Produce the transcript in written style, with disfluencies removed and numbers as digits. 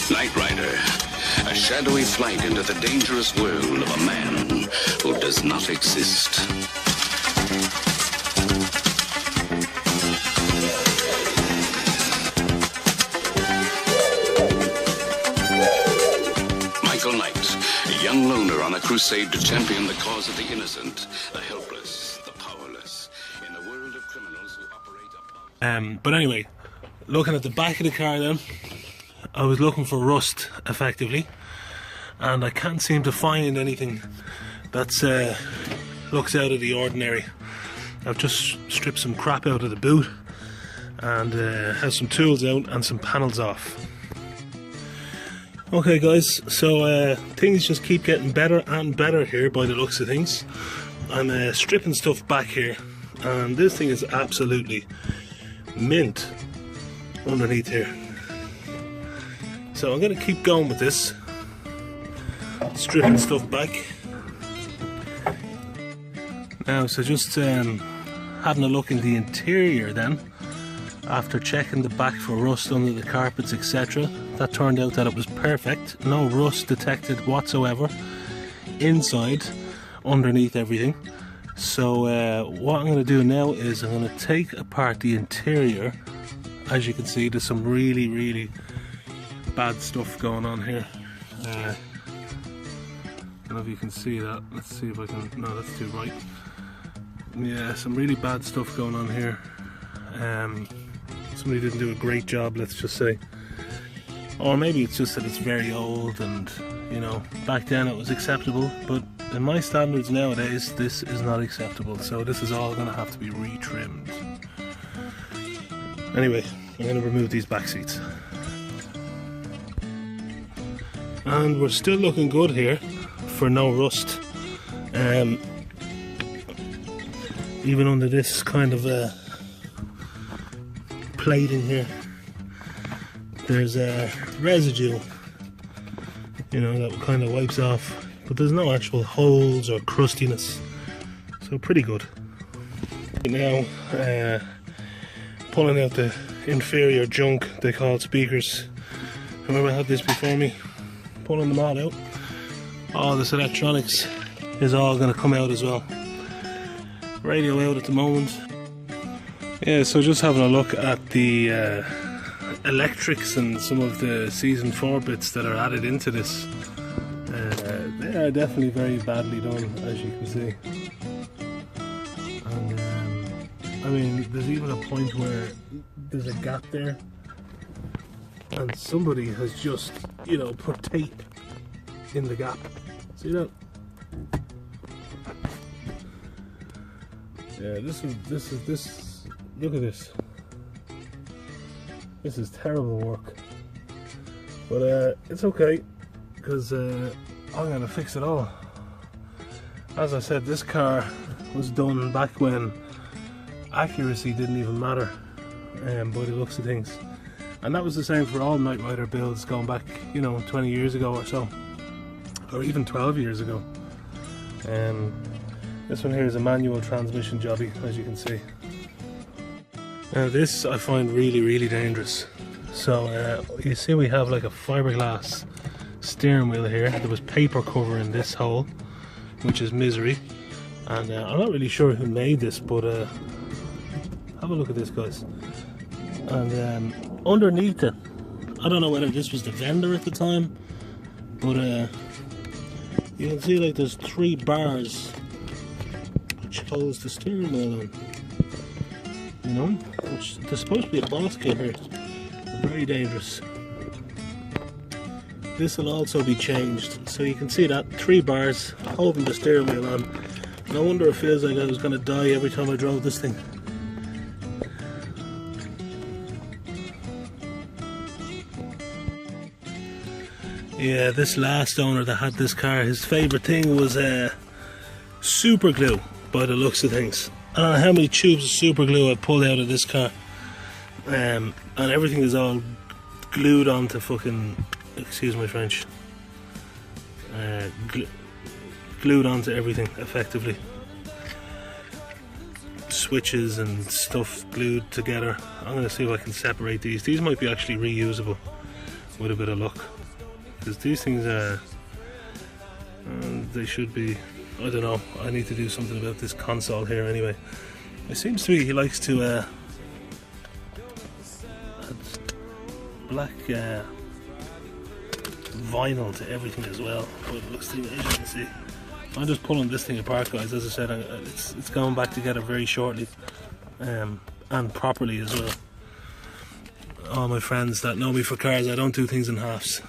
Knightrider, a shadowy flight into the dangerous world of a man who does not exist. A young loner on a crusade to champion the cause of the innocent, the helpless, the powerless, in a world of criminals who operate above. But anyway, looking at the back of the car then, I was looking for rust, effectively, and I can't seem to find anything that's looks out of the ordinary. I've just stripped some crap out of the boot and have some tools out and some panels off. Okay guys, so things just keep getting better and better here by the looks of things. I'm stripping stuff back here, and this thing is absolutely mint underneath here. So I'm going to keep going with this, stripping stuff back. Now, so just having a look in the interior then, after checking the back for rust under the carpets, etc. That turned out that it was perfect, no rust detected whatsoever inside, underneath everything. So what I'm going to do now is I'm going to take apart the interior. As you can see, there's some really bad stuff going on here. I don't know if you can see that. Let's see if I can. No, that's too bright. Yeah, some really bad stuff going on here. Somebody didn't do a great job, let's just say. Or maybe it's just that it's very old and, you know, back then it was acceptable, but in my standards nowadays this is not acceptable, so this is all going to have to be retrimmed. Anyway, I'm going to remove these back seats. And we're still looking good here for no rust. Even under this kind of plating here, there's a residue, you know, that kind of wipes off, but there's no actual holes or crustiness, so pretty good. Now pulling out the inferior junk they call speakers. Remember, I had this before me, pulling them all out. All this electronics is all going to come out as well. Radio out at the moment. Yeah, so just having a look at the electrics and some of the season 4 bits that are added into this. They are definitely very badly done, as you can see. And I mean, there's even a point where there's a gap there, and somebody has just, you know, put tape in the gap. See that? Yeah, this. Look at this. This is terrible work, but it's okay, because I'm gonna fix it all. As I said, this car was done back when accuracy didn't even matter, by the looks of things, and that was the same for all Knightrider builds going back, you know, 20 years ago or so, or even 12 years ago. This one here is a manual transmission jobby, as you can see. Now this I find really dangerous. So you see we have like a fiberglass steering wheel here. There was paper covering this hole, which is misery, and I'm not really sure who made this, but have a look at this, guys. And underneath it, I don't know whether this was the vendor at the time, but you can see like there's 3 bars which holds the steering wheel on, you know, which there's supposed to be a boss kit here. Very dangerous. This will also be changed, so you can see that 3 bars holding the steering wheel on. No wonder it feels like I was going to die every time I drove this thing. Yeah, this last owner that had this car, his favourite thing was super glue, by the looks of things. I don't know how many tubes of super glue I pulled out of this car, and everything is all glued onto fucking, excuse my French, glued onto everything effectively. Switches and stuff glued together. I'm going to see if I can separate these. These might be actually reusable with a bit of luck, because these things are they should be. I don't know, I need to do something about this console here anyway. It seems to me he likes to add black vinyl to everything as well, but it looks, as you can see, I'm just pulling this thing apart, guys. As I said, it's going back together very shortly, and properly as well. All my friends that know me for cars, I don't do things in halves.